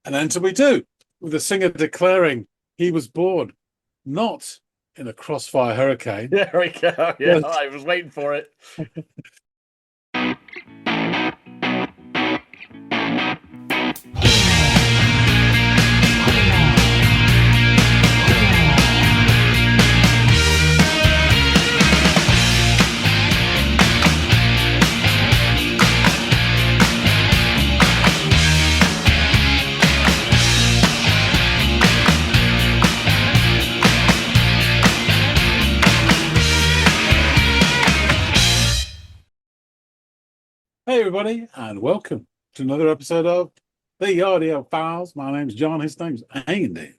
And enter we do, with the singer declaring he was born not in a crossfire hurricane, There we go. Yeah, but I was waiting for it. hey, everybody, and welcome to another episode of the Audiophiles. My name's John, his name's Andy.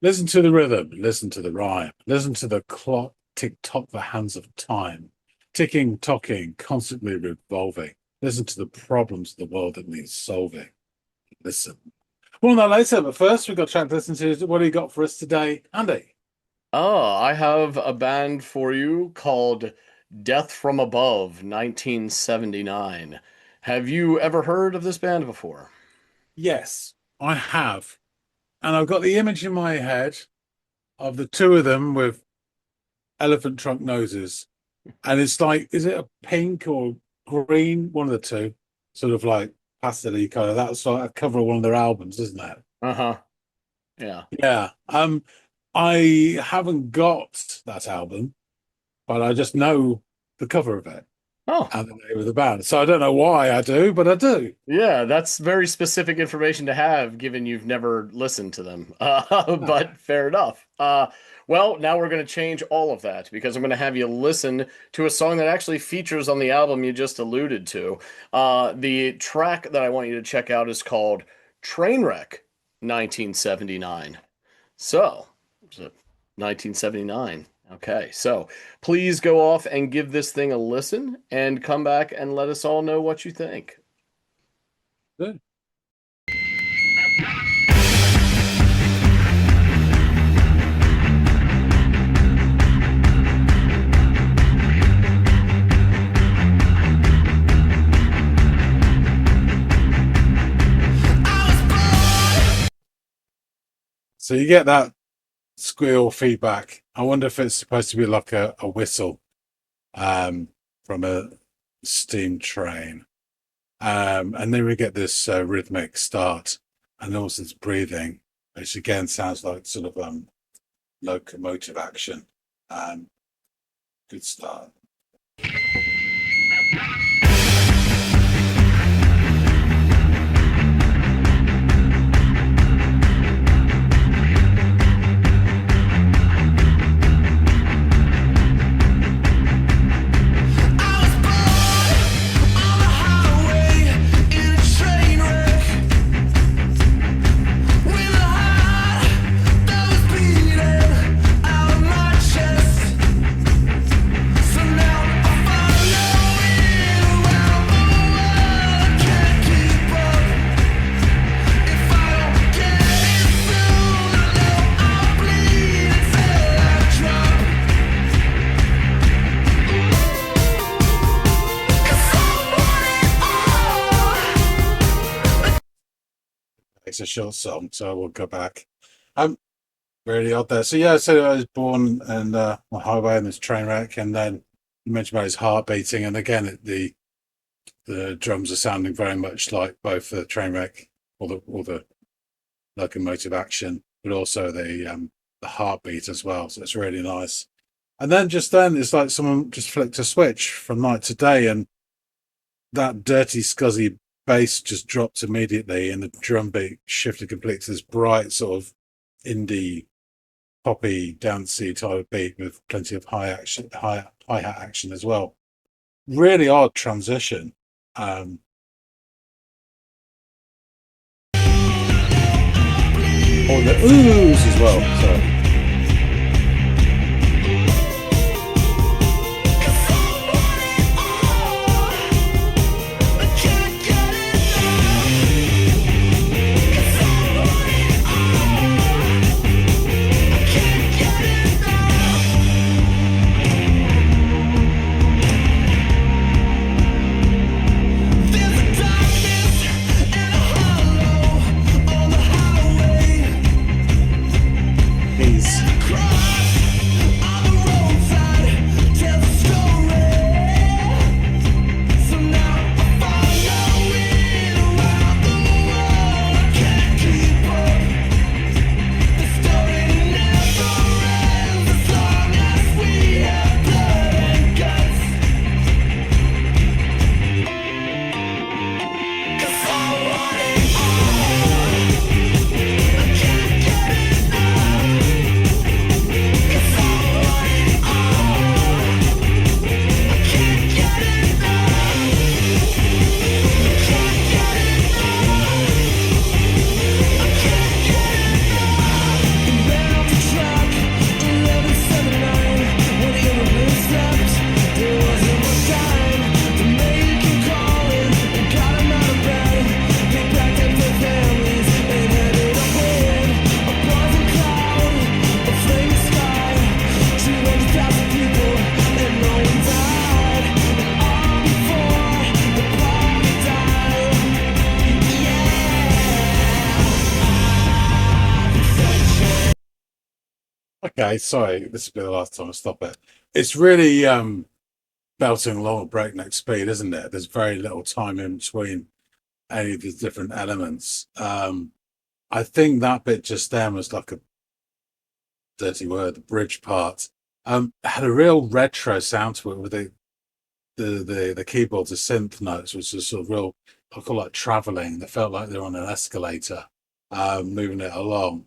Listen to the rhythm, listen to the rhyme, listen to the clock tick-tock the hands of time, ticking, tocking, constantly revolving. Listen to the problems of the world that needs solving. Listen. More on that later, but first we've got a track to listen to. What do you got for us today, Andy? Oh, I have a band for you called Death from Above, 1979. Have you ever heard of this band before? Yes, I have. And I've got the image in my head of the two of them with elephant trunk noses. And it's like, is it a pink or green? One of the two. Sort of like pastel-y color. That's like a cover of one of their albums, isn't it? Uh-huh. Yeah. Yeah. I haven't got that album, but I just know the cover of it Oh, and the name of the band. So I don't know why I do, but I do. yeah, that's very specific information to have, given you've never listened to them. Ah, But fair enough. Well, now we're going to change all of that because I'm going to have you listen to a song that actually features on the album you just alluded to. The track that I want you to check out is called Trainwreck, 1979. So, was it 1979? Okay, so please go off and give this thing a listen and come back and let us all know what you think. good. So you get that squeal feedback. I wonder if it's supposed to be like a whistle from a steam train. And then we get this rhythmic start and also this breathing, which again sounds like sort of locomotive action. Good start. It's a short song, so I will go back. Really odd there. So yeah, so I was born and on a highway and this train wreck, and then you mentioned about his heart beating, and again the drums are sounding very much like both the train wreck or the locomotive action, but also the heartbeat as well. So it's really nice. And then just then it's like someone just flicked a switch from night to day, and that dirty scuzzy bass just dropped immediately, and the drum beat shifted completely to this bright sort of indie poppy dancey type of beat with plenty of hi-hat action as well. Really odd transition. All the oohs as well. So Okay, sorry, this will be the last time I stop it. It's really belting along at breakneck speed, isn't it? There's very little time in between any of the different elements. I think that bit just then was like a dirty word, the bridge part. Had a real retro sound to it with the keyboards, the synth notes, which was sort of real, I call it traveling. They felt like they were on an escalator, moving it along.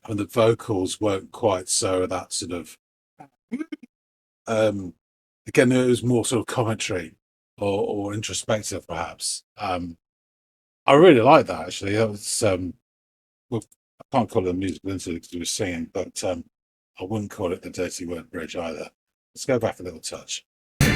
And the vocals weren't quite so that sort of um again, it was more sort of commentary or introspective perhaps. I really like that actually. That was well, I can't call it a musical instrument because he was singing, but I wouldn't call it the dirty word bridge either. Let's go back a little touch. Here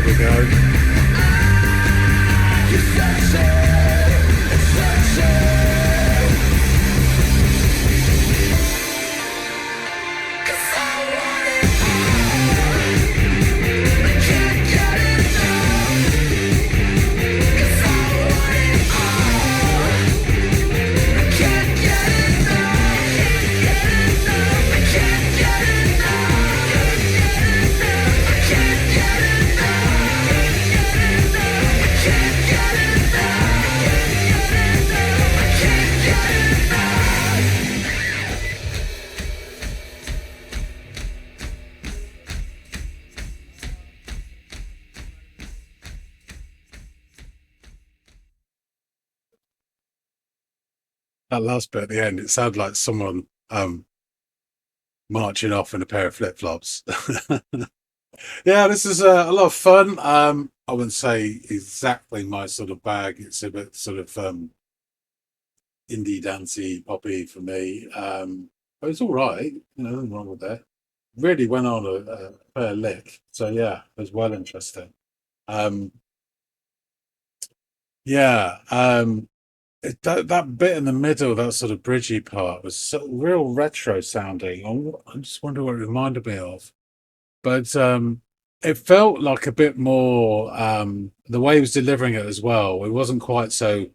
we go. That last bit at the end, it sounded like someone marching off in a pair of flip flops. Yeah, this is a lot of fun. I wouldn't say exactly my sort of bag. It's a bit sort of indie dancey poppy for me. But it's all right. Nothing wrong with that. Really went on a fair lick. So yeah, it was well interesting. Um, yeah, that bit in the middle, that sort of bridgy part, was so real retro sounding. I just wonder what it reminded me of. But it felt like a bit more the way he was delivering it as well. It wasn't quite so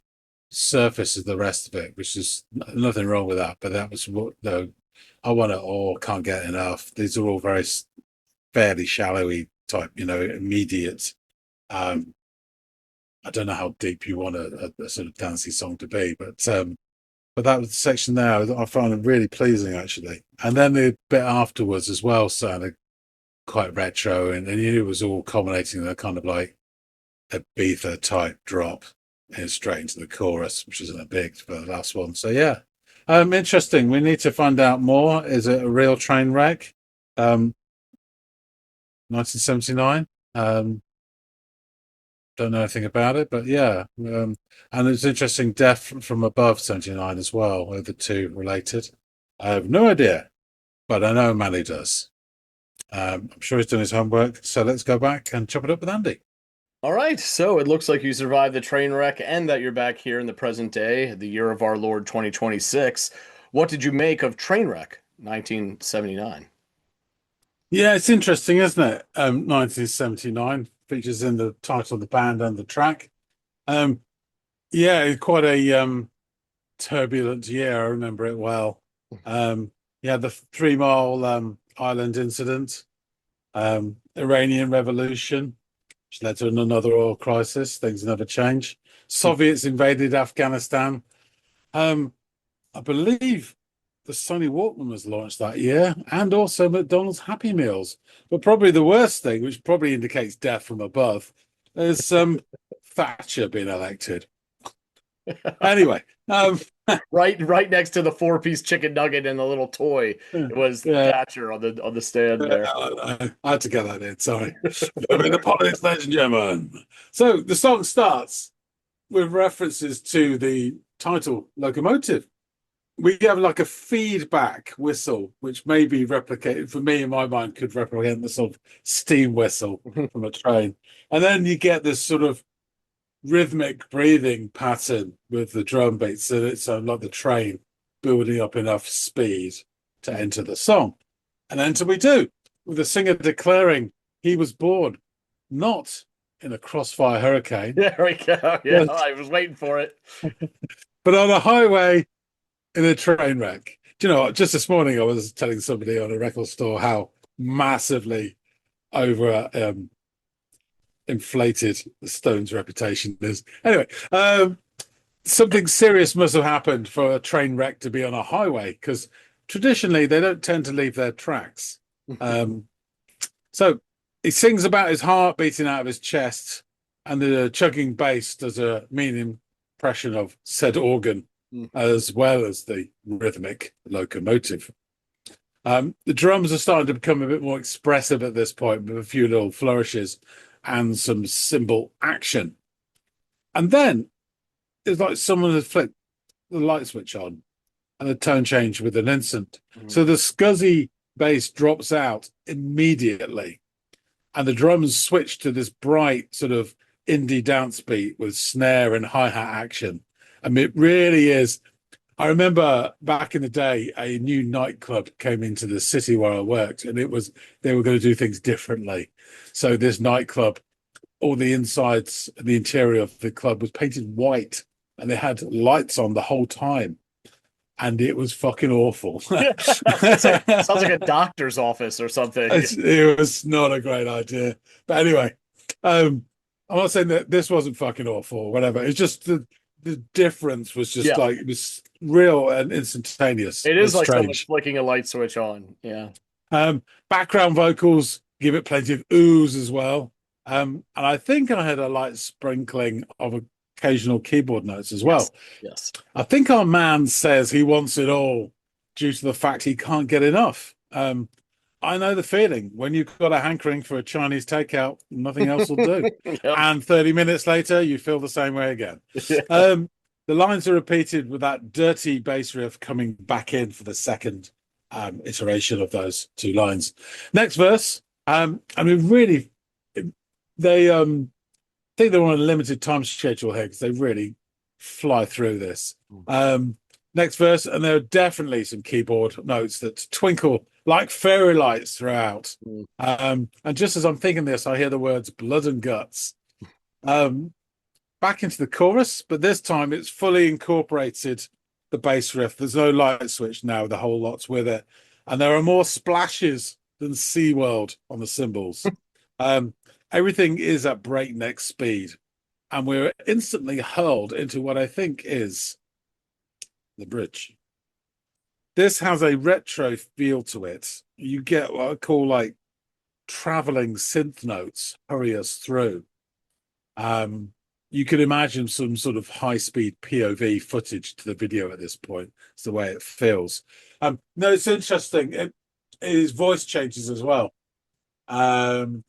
surface as the rest of it, which is nothing wrong with that. But that was what the I want it all, can't get enough. These are all very fairly shallowy type, immediate. Um, I don't know how deep you want a sort of dancey song to be, but that was the section there. I found it really pleasing actually. And then the bit afterwards as well sounded quite retro, and you knew it was all culminating in a kind of like a Ibiza type drop and straight into the chorus, which isn't a big for the last one. So yeah, interesting. We need to find out more. Is it a real train wreck? 1979. Don't know anything about it, but yeah. And it's interesting. Death from Above 79 as well. Are the two related? I have no idea, but I know Manny does. I'm sure he's done his homework. So let's go back and chop it up with Andy. All right, so it looks like you survived the train wreck and that you're back here in the present day, the year of our Lord 2026. What did you make of Trainwreck 1979? Yeah, it's interesting, isn't it? 1979 features in the title of the band and the track. Um, yeah, quite a turbulent year. I remember it well. Yeah, the 3 Mile Island incident, Iranian Revolution, which led to another oil crisis. Things never change. Soviets invaded Afghanistan. I believe the Sony Walkman was launched that year, and also McDonald's Happy Meals. But probably the worst thing, which probably indicates death from above, is Thatcher being elected. Anyway, Right next to the four-piece chicken nugget and the little toy. It was yeah, Thatcher on the stand there. I had to get that in. Sorry. In the politics, ladies and gentlemen. So the song starts with references to the title Locomotive. We have like a feedback whistle, which may be replicated for me in my mind, could replicate the sort of steam whistle from a train. And then you get this sort of rhythmic breathing pattern with the drum beats. So it's like the train building up enough speed to enter the song. And enter we do, with the singer declaring he was born not in a crossfire hurricane, There we go. Yeah, but, I was waiting for it. but on a highway in a train wreck. Do you know what? Just this morning, I was telling somebody on a record store how massively over inflated the Stones' reputation is. Anyway, something serious must have happened for a train wreck to be on a highway because traditionally they don't tend to leave their tracks. So he sings about his heart beating out of his chest, and the chugging bass does a mean impression of said organ, as well as the rhythmic locomotive. The drums are starting to become a bit more expressive at this point with a few little flourishes and some cymbal action. And then it's like someone has flicked the light switch on and the tone changed with an instant. So the scuzzy bass drops out immediately and the drums switch to this bright sort of indie dance beat with snare and hi-hat action. I mean, it really is. I remember back in the day, a new nightclub came into the city where I worked, and they were going to do things differently. So this nightclub, all the insides, the interior of the club was painted white, and they had lights on the whole time, and it was fucking awful. sounds like a doctor's office or something. It was not a great idea, but anyway, I'm not saying that this wasn't fucking awful or whatever. It's just the difference was just like it was real and instantaneous. It is like strange. someone flicking a light switch on. Yeah. Background vocals give it plenty of ooze as well. And I think I had a light sprinkling of occasional keyboard notes as well. Yes. I think our man says he wants it all due to the fact he can't get enough. I know the feeling when you've got a hankering for a Chinese takeout, nothing else will do. Yep. And 30 minutes later, you feel the same way again. The lines are repeated with that dirty bass riff coming back in for the second iteration of those two lines. Next verse, I mean, really, they think they're on a limited time schedule here because they really fly through this. Next verse, and there are definitely some keyboard notes that twinkle like fairy lights throughout. And just as I'm thinking this, I hear the words blood and guts. Back into the chorus, but this time it's fully incorporated the bass riff. There's no light switch now, the whole lot's with it. And there are more splashes than SeaWorld on the cymbals. Everything is at breakneck speed. And we're instantly hurled into what I think is the bridge. This has a retro feel to it. You get what I call like traveling synth notes hurry us through. You can imagine some sort of high-speed POV footage to the video at this point. It's the way it feels. No, it's interesting. His voice changes as well. And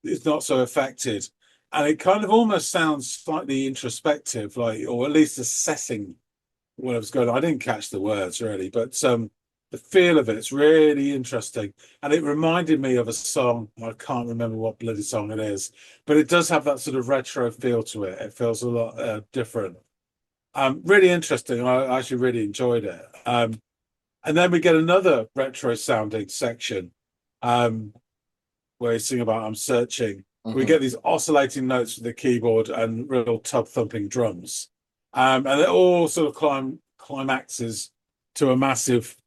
it's not so affected. And it kind of almost sounds slightly introspective, like, or at least assessing what was going on. I didn't catch the words really, but the feel of it's really interesting. And it reminded me of a song. I can't remember what bloody song it is, but it does have that sort of retro feel to it. It feels a lot different. Really interesting. I actually really enjoyed it. And then we get another retro sounding section where you sing about I'm searching. We get these oscillating notes with the keyboard and real tub thumping drums. And it all sort of climaxes to a massive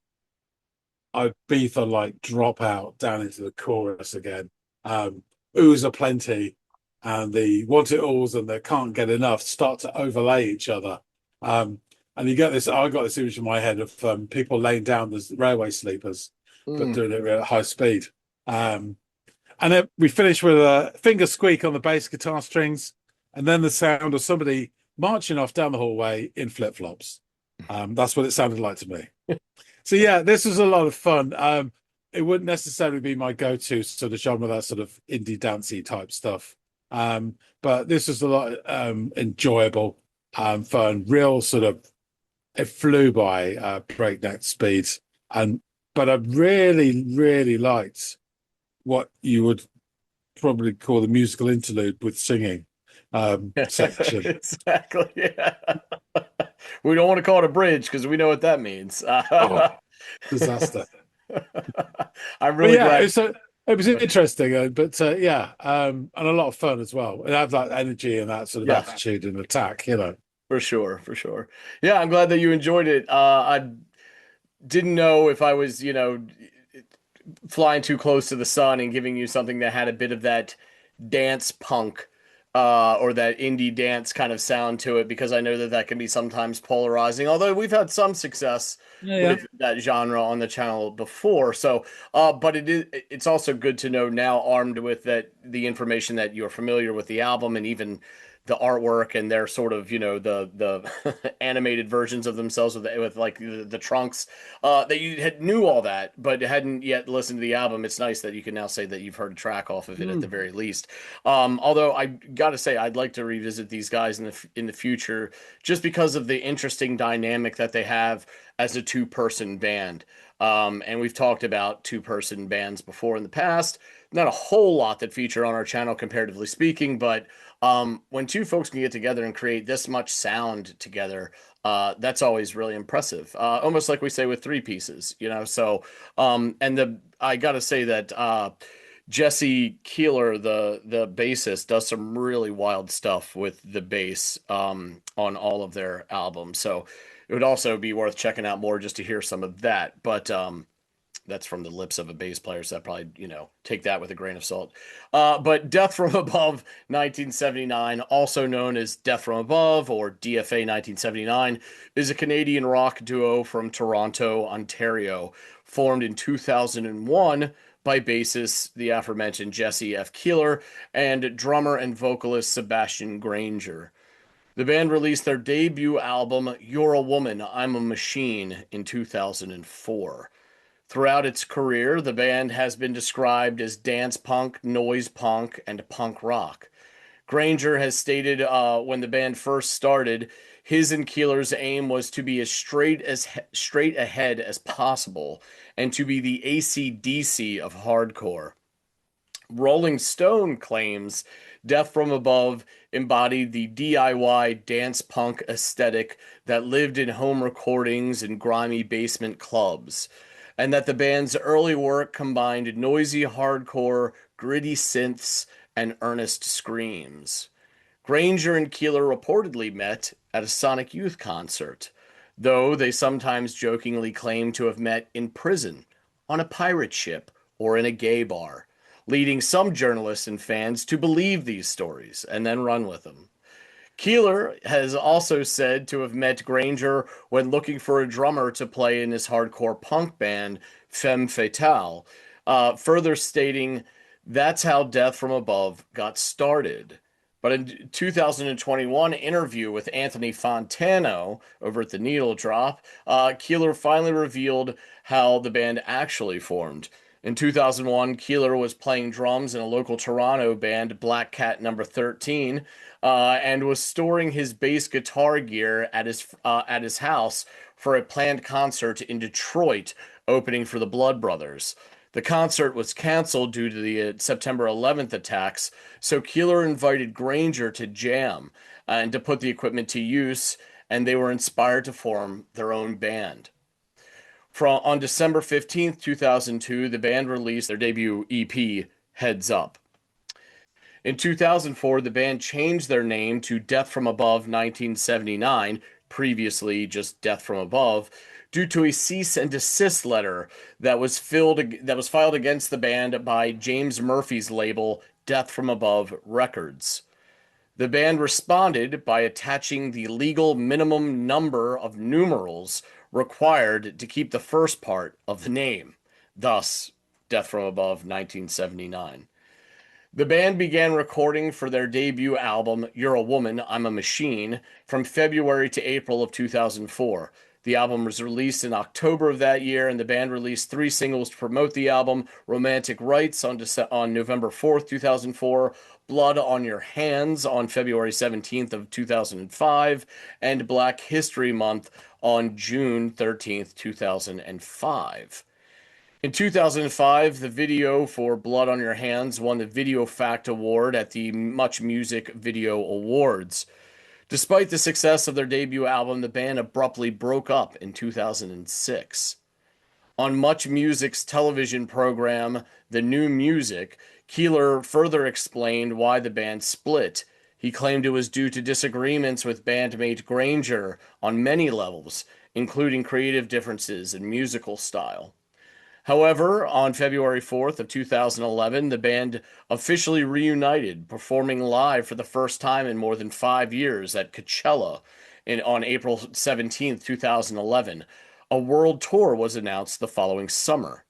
Ibiza-like drop out down into the chorus again. Oohs are plenty, and the want it alls and the can't get enough start to overlay each other. And you get this, I got this image in my head of people laying down the railway sleepers, but doing it at high speed. And then we finish with a finger squeak on the bass guitar strings, and then the sound of somebody marching off down the hallway in flip-flops. That's what it sounded like to me. So yeah, this was a lot of fun. It wouldn't necessarily be my go-to sort of genre, that sort of indie dancey type stuff. But this was a lot enjoyable, fun, real sort of it flew by breakneck speed. And but I really, really liked what you would probably call the musical interlude with singing section. Exactly. Yeah. We don't want to call it a bridge because we know what that means. Oh, disaster. I'm But really yeah, glad. it was interesting, but yeah, and a lot of fun as well. It had that energy and that sort of Yeah, attitude and attack, you know. for sure, for sure. Yeah, I'm glad that you enjoyed it. I didn't know if I was, flying too close to the sun and giving you something that had a bit of that dance punk or that indie dance kind of sound to it because I know that that can be sometimes polarizing. Although we've had some success Yeah, yeah. with that genre on the channel before. So, but it's also good to know now, armed with that the information that you're familiar with the album and even the artwork and their sort of the animated versions of themselves with like the trunks that you had knew all that but hadn't yet listened to the album. It's nice that you can now say that you've heard a track off of it at the Mm. very least. Although I gotta say I'd like to revisit these guys in the future just because of the interesting dynamic that they have as a two-person band. And we've talked about two-person bands before in the past. Not a whole lot that feature on our channel, comparatively speaking, but when two folks can get together and create this much sound together, that's always really impressive. Almost like we say with three pieces, you know. So, and the I gotta say that Jesse Keeler, the bassist, does some really wild stuff with the bass on all of their albums. So it would also be worth checking out more just to hear some of that. But that's from the lips of a bass player, so I probably, take that with a grain of salt. But Death from Above 1979, also known as Death from Above or DFA 1979, is a Canadian rock duo from Toronto, Ontario, formed in 2001 by bassist, the aforementioned Jesse F. Keeler, and drummer and vocalist Sebastian Granger. The band released their debut album, You're a Woman, I'm a Machine, in 2004. Throughout its career, the band has been described as dance punk, noise punk, and punk rock. Granger has stated when the band first started, his and Keeler's aim was to be as straight ahead as possible and to be the AC/DC of hardcore. Rolling Stone claims Death from Above embodied the DIY dance punk aesthetic that lived in home recordings and grimy basement clubs, and that the band's early work combined noisy hardcore, gritty synths, and earnest screams. Granger and Keeler reportedly met at a Sonic Youth concert, though they sometimes jokingly claim to have met in prison, on a pirate ship, or in a gay bar, leading some journalists and fans to believe these stories and then run with them. Keeler has also said to have met Granger when looking for a drummer to play in his hardcore punk band, Femme Fatale, further stating, "That's how Death from Above got started." But in 2021 interview with Anthony Fontano over at the Needle Drop, Keeler finally revealed how the band actually formed. In 2001, Keeler was playing drums in a local Toronto band, Black Cat Number 13, and was storing his bass guitar gear at his house for a planned concert in Detroit, opening for the Blood Brothers. The concert was canceled due to the September 11th attacks, so Keeler invited Granger to jam and to put the equipment to use, and they were inspired to form their own band. On December 15th, 2002, the band released their debut EP, Heads Up. In 2004, the band changed their name to Death from Above 1979, previously just Death from Above, due to a cease and desist letter that was filed against the band by James Murphy's label Death from Above Records. The band responded by attaching the legal minimum number of numerals required to keep the first part of the name, thus Death from Above 1979. The band began recording for their debut album, You're a Woman, I'm a Machine, from February to April of 2004. The album was released in October of that year, and the band released three singles to promote the album: Romantic Rights on November 4th, 2004, Blood on Your Hands on February 17th of 2005, and Black History Month on June 13th, 2005. In 2005, the video for Blood on Your Hands won the Video Fact Award at the Much Music Video Awards. Despite the success of their debut album, the band abruptly broke up in 2006. On Much Music's television program, The New Music, Keeler further explained why the band split. He claimed it was due to disagreements with bandmate Granger on many levels, including creative differences and musical style. However, on February 4th of 2011, the band officially reunited, performing live for the first time in more than 5 years at Coachella on April 17th, 2011. A world tour was announced the following summer.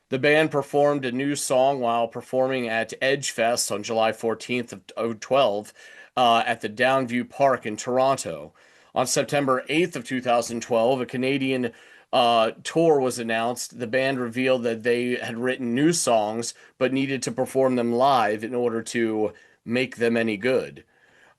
The band performed a new song while performing at Edge Fest on July 14th of 2012 at the Downview Park in Toronto. On September 8th of 2012, a Canadian tour was announced. The band revealed that they had written new songs but needed to perform them live in order to make them any good.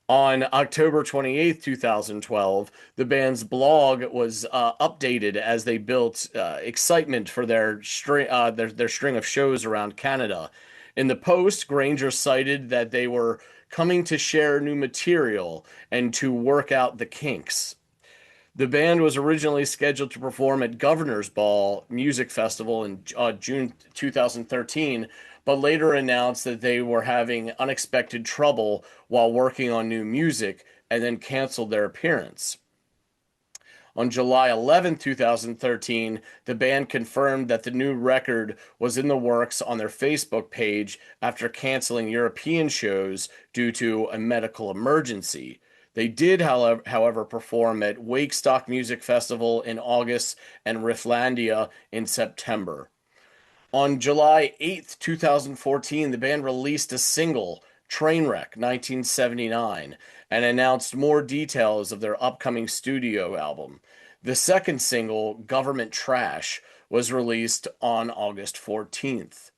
On October 28th, 2012, the band's blog was updated as they built excitement for their string of shows around Canada. In the post, Granger cited that they were coming to share new material and to work out the kinks. The band was originally scheduled to perform at Governor's Ball Music Festival in June 2013, but later announced that they were having unexpected trouble while working on new music and then canceled their appearance. On July 11, 2013, the band confirmed that the new record was in the works on their Facebook page after canceling European shows due to a medical emergency. They did, however, perform at Wakestock Music Festival in August and Rifflandia in September. On July 8th, 2014, the band released a single, Trainwreck 1979, and announced more details of their upcoming studio album. The second single, Government Trash, was released on August 14th.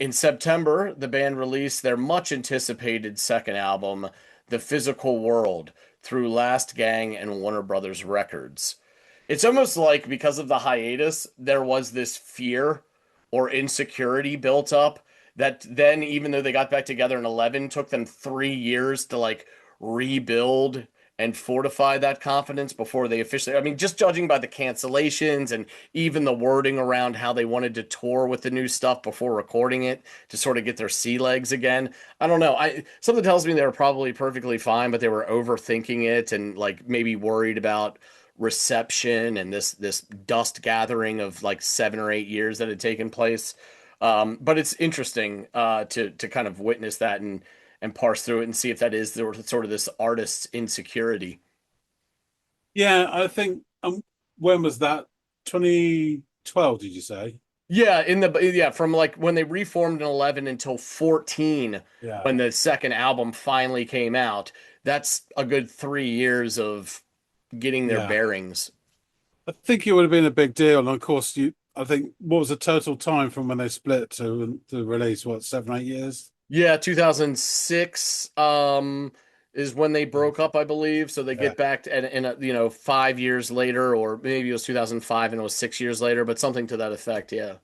In September, the band released their much anticipated second album, The Physical World, through Last Gang and Warner Brothers Records. It's almost like because of the hiatus, there was this fear or insecurity built up that then, even though they got back together in 11, took them 3 years to like rebuild and fortify that confidence before they officially. I mean, just judging by the cancellations and even the wording around how they wanted to tour with the new stuff before recording it to sort of get their sea legs again. I don't know. Something tells me they were probably perfectly fine, but they were overthinking it and like maybe worried about reception and this dust gathering of like 7 or 8 years that had taken place. But it's interesting to kind of witness that and parse through it and see if that is sort of this artist's insecurity. Yeah, I think when was that? 2012, did you say? Yeah, from like when they reformed in 11 until 14 Yeah, when the second album finally came out. That's a good 3 years of getting their yeah. bearings. I think it would have been a big deal. And of course, I think what was the total time from when they split to release? What, 7, 8 years? Yeah, 2006 is when they broke up, I believe. So they Yeah. get back to, and 5 years later, or maybe it was 2005 and it was 6 years later, but something to that effect. Yeah.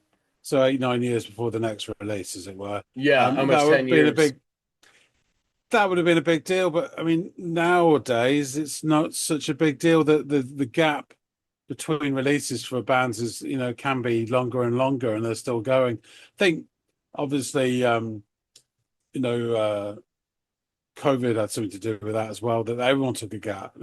So 8, 9 years before the next release, as it were. Yeah, That almost would 10 have been a years. big. That would have been a big deal. But I mean, nowadays it's not such a big deal. That the gap between releases for bands is can be longer and longer, and they're still going. I think obviously you know COVID had something to do with that as well. That everyone took a gap,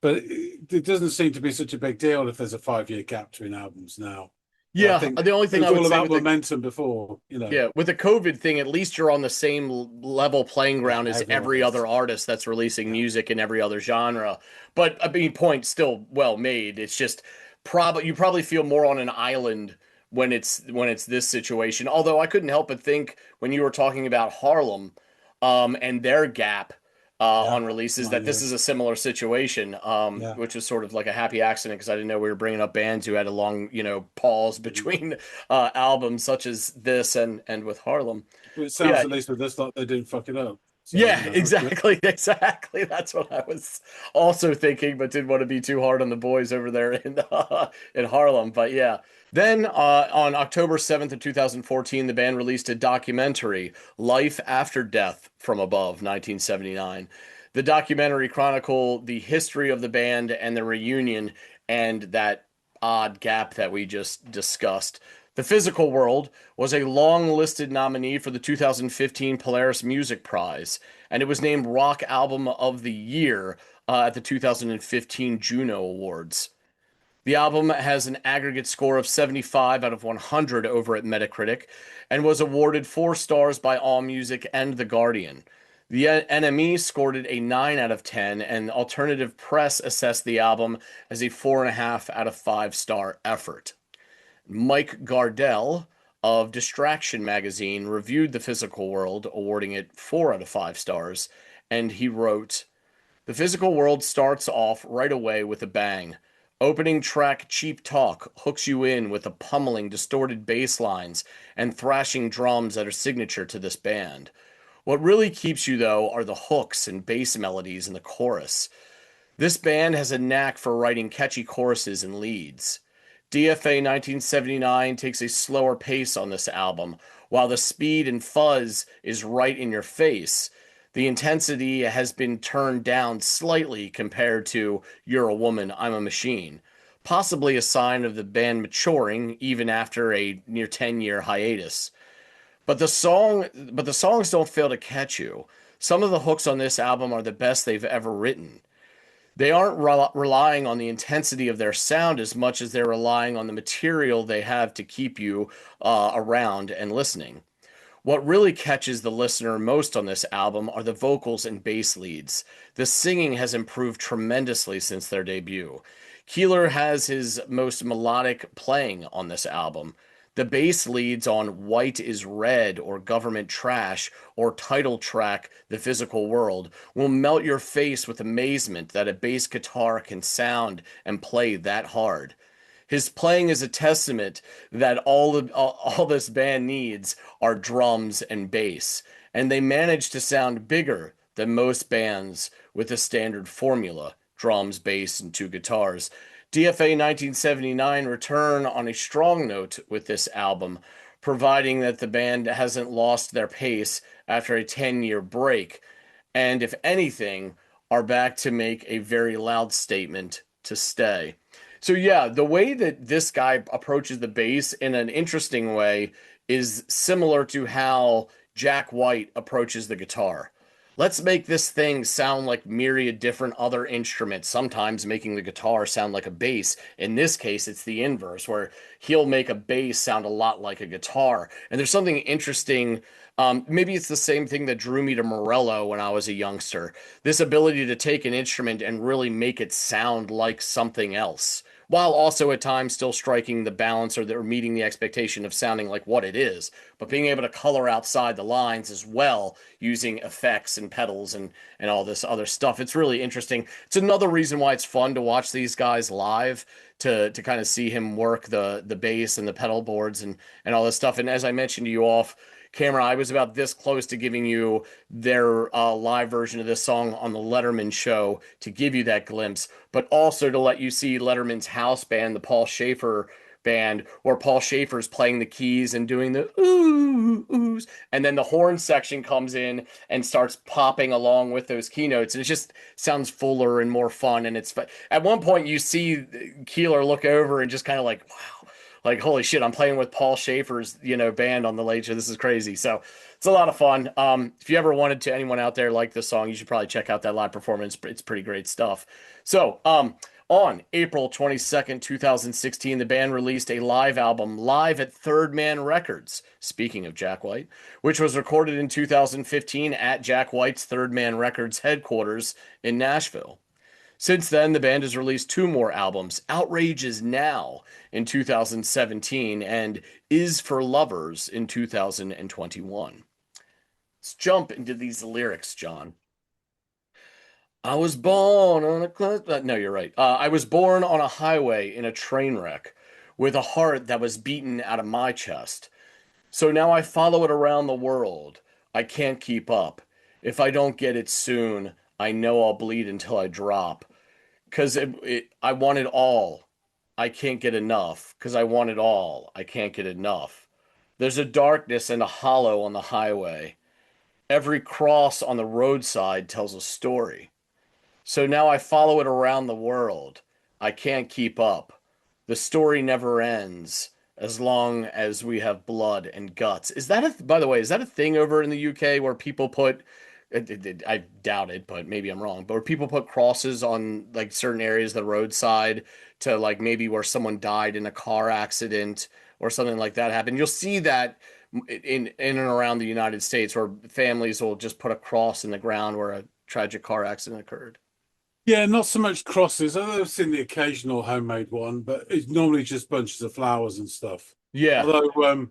but it doesn't seem to be such a big deal if there's a 5 year gap between albums now. Well, I Yeah, think the only it thing was I would all say about with the momentum before. yeah, with the COVID thing, at least you're on the same level playing Yeah, ground as everyone every other is. artist that's releasing Yeah, music in every other genre. But I mean, point still well made. It's just probably you probably feel more on an island when it's this situation. Although I couldn't help but think when you were talking about Harlem, and their gap Yeah, on releases, that this is 9 years. a similar situation, Yeah. which was sort of like a happy accident because I didn't know we were bringing up bands who had a long, pause between albums, such as this and with Harlem. But it But sounds yeah, at least with this like they didn't fuck it up. So, yeah, that's good. exactly, exactly. That's what I was also thinking, but didn't want to be too hard on the boys over there in Harlem. But yeah, then on October 7th of 2014, the band released a documentary, "Life After Death from Above," 1979. The documentary chronicled the history of the band and the reunion and that odd gap that we just discussed. The Physical World was a long listed nominee for the 2015 Polaris Music Prize, and it was named Rock Album of the Year at the 2015 Juno Awards. The album has an aggregate score of 75 out of 100 over at Metacritic and was awarded 4 stars by AllMusic and The Guardian. The NME scored it a 9 out of 10, and Alternative Press assessed the album as a 4.5 out of 5 star effort. Mike Gardell of Distraction magazine reviewed The Physical World, awarding it 4 out of 5 stars, and he wrote, "The Physical World starts off right away with a bang. Opening track Cheap Talk hooks you in with the pummeling, distorted bass lines and thrashing drums that are signature to this band. What really keeps you, though, are the hooks and bass melodies in the chorus. This band has a knack for writing catchy choruses and leads. DFA 1979 takes a slower pace on this album, while the speed and fuzz is right in your face. The intensity has been turned down slightly compared to You're a Woman, I'm a Machine, possibly a sign of the band maturing even after a near 10-year hiatus. But the songs don't fail to catch you. Some of the hooks on this album are the best they've ever written. They aren't relying on the intensity of their sound as much as they're relying on the material they have to keep you around and listening. What really catches the listener most on this album are the vocals and bass leads. The singing has improved tremendously since their debut. Keeler has his most melodic playing on this album. The bass leads on White is Red or Government Trash or title track The Physical World will melt your face with amazement that a bass guitar can sound and play that hard. His playing is a testament that all this band needs are drums and bass, and they manage to sound bigger than most bands with a standard formula: drums, bass, and 2 guitars. DFA 1979 return on a strong note with this album, providing that the band hasn't lost their pace after a 10-year break, and if anything, are back to make a very loud statement to stay. So yeah, the way that this guy approaches the bass in an interesting way is similar to how Jack White approaches the guitar. Let's make this thing sound like myriad different other instruments, sometimes making the guitar sound like a bass. In this case, it's the inverse, where he'll make a bass sound a lot like a guitar. And there's something interesting. Maybe it's the same thing that drew me to Morello when I was a youngster. This ability to take an instrument and really make it sound like something else, while also at times still striking the balance or meeting the expectation of sounding like what it is, but being able to color outside the lines as well using effects and pedals and all this other stuff. It's really interesting. It's another reason why it's fun to watch these guys live, to kind of see him work the bass and the pedal boards and all this stuff. And as I mentioned to you off camera, I was about this close to giving you their live version of this song on the Letterman show to give you that glimpse, but also to let you see Letterman's house band, the Paul Schaefer band, where Paul Schaefer's playing the keys and doing the ooh oohs, and then the horn section comes in and starts popping along with those keynotes, and it just sounds fuller and more fun. And it's at one point you see Keeler look over and just kind of like, wow, like holy shit, I'm playing with Paul Schaefer's band on the Late Show. This is crazy. So it's a lot of fun. If you ever wanted to, anyone out there like this song, you should probably check out that live performance. It's pretty great stuff. So on April 22nd, 2016, the band released a live album, live at Third Man Records, speaking of Jack White, which was recorded in 2015 at Jack White's Third Man Records headquarters in Nashville. Since then, the band has released two more albums, Outrage Is Now in 2017 and Is for Lovers in 2021. Let's jump into these lyrics, John. I was born on a no, you're right. I was born on a highway in a train wreck with a heart that was beaten out of my chest. So now I follow it around the world. I can't keep up. If I don't get it soon, I know I'll bleed until I drop. Because I want it all. I can't get enough. Because I want it all. I can't get enough. There's a darkness and a hollow on the highway. Every cross on the roadside tells a story. So now I follow it around the world. I can't keep up. The story never ends as long as we have blood and guts. Is that by the way, is that a thing over in the UK where people put, I doubt it, but maybe I'm wrong, but where people put crosses on like certain areas of the roadside to like maybe where someone died in a car accident or something like that happened. You'll see that in and around the United States where families will just put a cross in the ground where a tragic car accident occurred. Yeah, not so much crosses. I've seen the occasional homemade one, but it's normally just bunches of flowers and stuff. Yeah. Although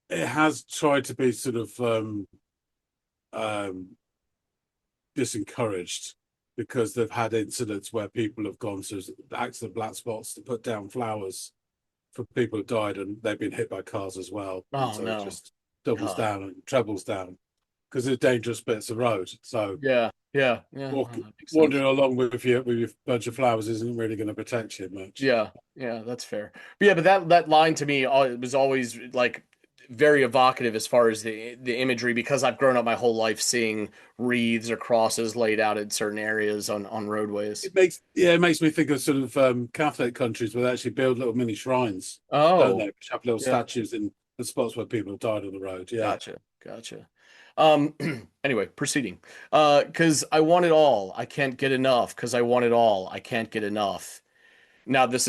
it has tried to be sort of um, discouraged because they've had incidents where people have gone to accident black spots to put down flowers for people who died, and they've been hit by cars as well. And Oh so it no. just doubles God. down and trebles down because they're dangerous bits of road. So Yeah. Yeah. Yeah. walk, Oh, that makes sense. wandering along with your bunch of flowers isn't really going to protect you much. Yeah. Yeah. That's fair. But yeah, but that line to me it was always like very evocative as far as the imagery because I've grown up my whole life seeing wreaths or crosses laid out in certain areas on roadways. It makes me think of sort of Catholic countries where they actually build little mini shrines, don't they? Oh. Which have little Yeah. statues in the spots where people have died on the road. Yeah. Gotcha. Gotcha. Anyway, proceeding. Because I want it all. I can't get enough. Because I want it all. I can't get enough. Now, this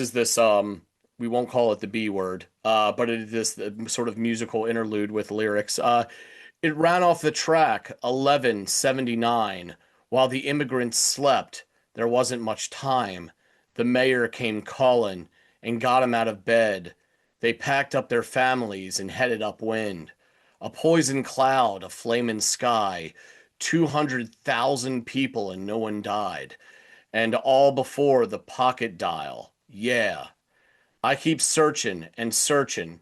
we won't call it the B word, but it is this sort of musical interlude with lyrics. It ran off the track 11:79 while the immigrants slept. There wasn't much time. The mayor came calling and got 'em out of bed. They packed up their families and headed upwind. A poison cloud, a flaming sky, 200,000 people and no one died. And all before the pocket dial. Yeah. I keep searching and searching.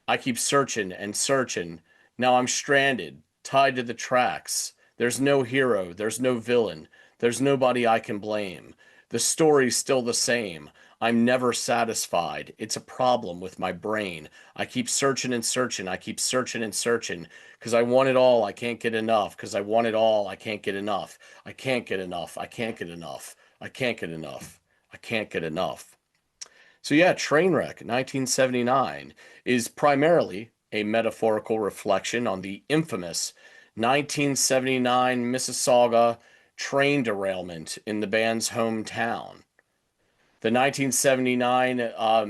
I keep searching and searching. Now I'm stranded, tied to the tracks. There's no hero, there's no villain, there's nobody I can blame. The story's still the same. I'm never satisfied. It's a problem with my brain. I keep searching and searching. I keep searching and searching because I want it all. I can't get enough because I want it all. I can't get enough. I can't get enough. I can't get enough. I can't get enough. I can't get enough. So yeah, Trainwreck, 1979, is primarily a metaphorical reflection on the infamous 1979 Mississauga train derailment in the band's hometown. The 1979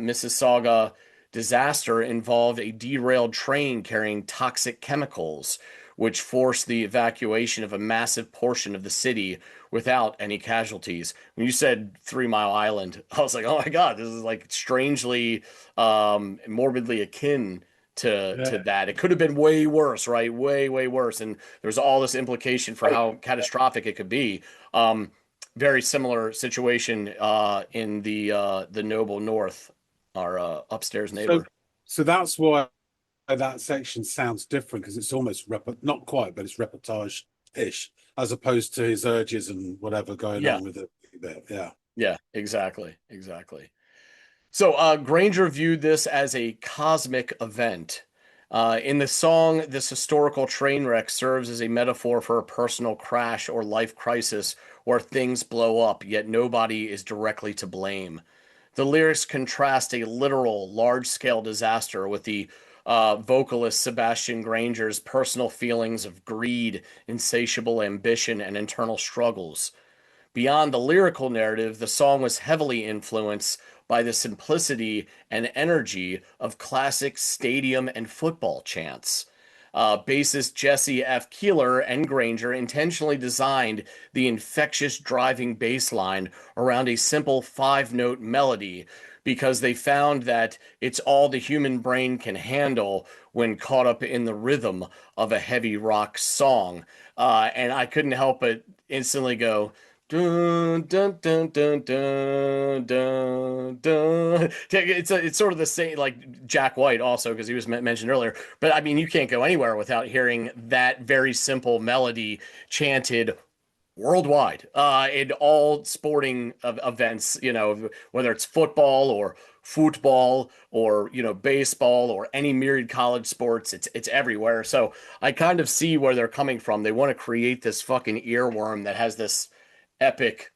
Mississauga disaster involved a derailed train carrying toxic chemicals, which forced the evacuation of a massive portion of the city without any casualties. When you said 3 Mile Island, I was like, oh my God, this is like strangely, morbidly akin to Yeah. that. It could have been way worse, right? Way, way worse. And there's all this implication for how catastrophic it could be. Very similar situation in the Noble North, our upstairs So neighbor. so that's why that section sounds different because it's almost not quite, but it's reportage-ish as opposed to his urges and whatever going Yeah, on with it there. Yeah. yeah, exactly, exactly. So Granger viewed this as a cosmic event. In the song, this historical train wreck serves as a metaphor for a personal crash or life crisis where things blow up, yet nobody is directly to blame. The lyrics contrast a literal, large scale disaster with the vocalist Sebastian Granger's personal feelings of greed, insatiable ambition, and internal struggles. Beyond the lyrical narrative, the song was heavily influenced by the simplicity and energy of classic stadium and football chants. Bassist Jesse F. Keeler and Granger intentionally designed the infectious driving bass line around a simple five-note melody because they found that it's all the human brain can handle when caught up in the rhythm of a heavy rock song. And I couldn't help but instantly go, dun, dun, dun, dun, dun, dun, dun. It's sort of the same like Jack White also because he was mentioned earlier. But I mean, you can't go anywhere without hearing that very simple melody chanted worldwide in all sporting events, whether it's football or football or baseball or any myriad college sports, it's everywhere. So I kind of see where they're coming from. They want to create this fucking earworm that has this epic,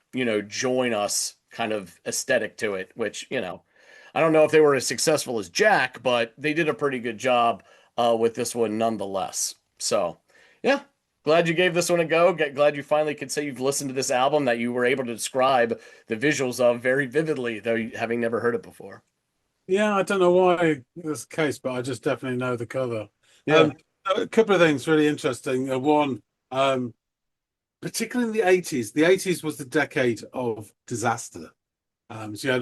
join us kind of aesthetic to it, which, I don't know if they were as successful as Jack, but they did a pretty good job with this one nonetheless. So, yeah, glad you gave this one a go. Glad you finally could say you've listened to this album that you were able to describe the visuals of very vividly, though having never heard it before. Yeah, I don't know why that's the case, but I just definitely know the cover. Yeah. A couple of things really interesting. One, particularly in the 80s, the 80s was the decade of disaster. So you had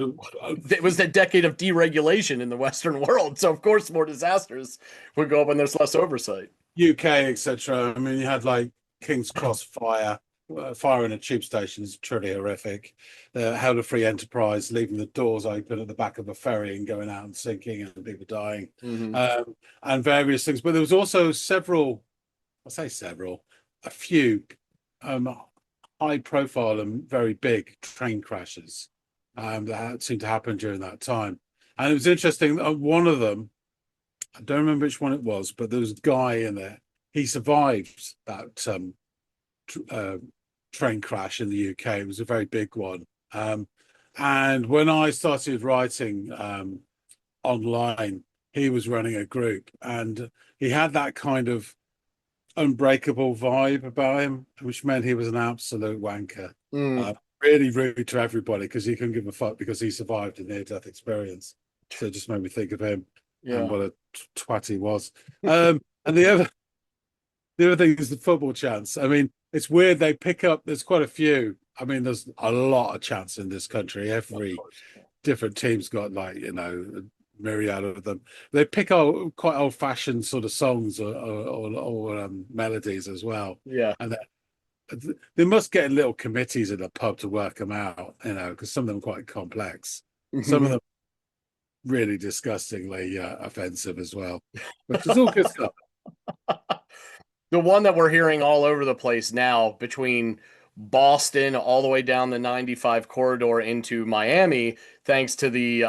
It was the decade of deregulation in the Western world, so of course more disasters would go up when there's less oversight. UK, etc. I mean, you had like King's Cross fire, fire in a tube station is truly horrific. Hell of Free Enterprise, leaving the doors open at the back of a ferry and going out and sinking and people dying, Hmm. and various things. But there was also several, I say several, a few um, high profile and very big train crashes that seemed to happen during that time. And it was interesting. One of them, I don't remember which one it was, but there was a guy in there. He survived that tr train crash in the UK. It was a very big one. And when I started writing online, he was running a group, and he had that kind of unbreakable vibe about him, which meant he was an absolute wanker. Mm, Really rude to everybody because he couldn't give a fuck because he survived a near-death experience. So it just made me think of him and yeah. what a twat he was. And the other thing is the football chants. I mean, it's weird they pick up. There's quite a few. I mean, there's a lot of chants in this country. Of Every course. different team's got like a myriad of them. They pick out quite old-fashioned sort of songs or melodies as well, Yeah. and they must get little committees in the pub to work them out. Because some of them are quite complex. Some of them really disgustingly offensive as well, which is all good stuff. The one that we're hearing all over the place now between Boston all the way down the 95 corridor into Miami, thanks to the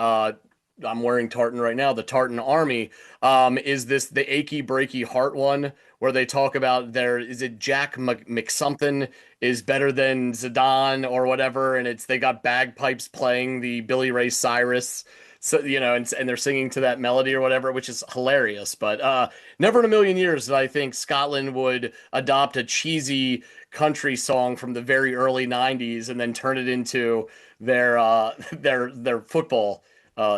I'm wearing tartan right now, the Tartan Army, is this the achy breaky heart one where they talk about their is it Jack McSomething is better than Zidane or whatever, and it's they got bagpipes playing the Billy Ray Cyrus. So and they're singing to that melody or whatever, which is hilarious. But never in a million years did I think Scotland would adopt a cheesy country song from the very early 90s and then turn it into their their football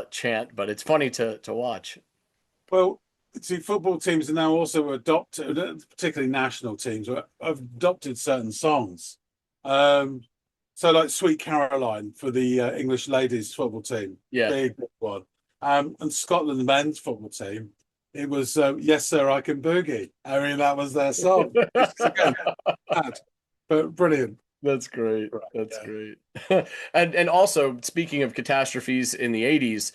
chant, but it's funny to watch. Well, see, football teams are now also adopted, particularly national teams, have adopted certain songs. Um, so, like "Sweet Caroline" for the English ladies football team, Yeah. big one, and Scotland men's football team. It was "Yes, Sir, I Can Boogie." I mean, that was their song. Which is, again, bad, but brilliant. That's great. Right, That's yeah. great. And also speaking of catastrophes in the 80s,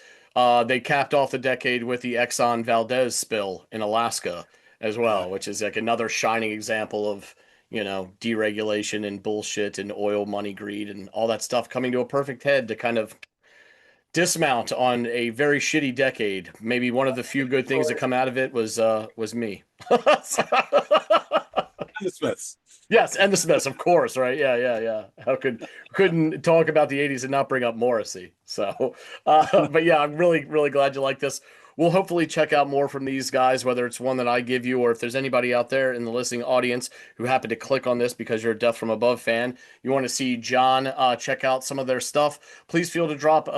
they capped off the decade with the Exxon Valdez spill in Alaska as Yeah. well, which is like another shining example of, deregulation and bullshit and oil money greed and all that stuff coming to a perfect head to kind of dismount on a very shitty decade. Maybe one of the few good things that come out of it was me. And the Smiths. Yes, and the Smiths, of course, right? Yeah, yeah, yeah. How couldn't talk about the 80s and not bring up Morrissey. So, but yeah, I'm really, really glad you like this. We'll hopefully check out more from these guys, whether it's one that I give you or if there's anybody out there in the listening audience who happen to click on this because you're a Death from Above fan. You want to see John check out some of their stuff. Please feel to drop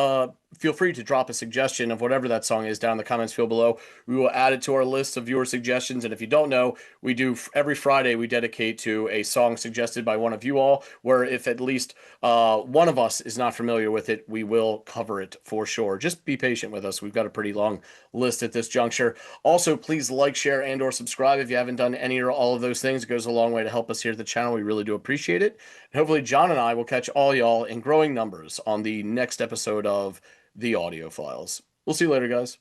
feel free to drop a suggestion of whatever that song is down in the comments field below. We will add it to our list of viewer suggestions. And if you don't know, we do every Friday we dedicate to a song suggested by one of you all, where if at least one of us is not familiar with it, we will cover it for sure. Just be patient with us. We've got a pretty long list at this juncture. Also, please like, share, and or subscribe if you haven't done any or all of those things. It goes a long way to help us here at the channel. We really do appreciate it. And hopefully John and I will catch all y'all in growing numbers on the next episode of the Audiophiles. We'll see you later, guys.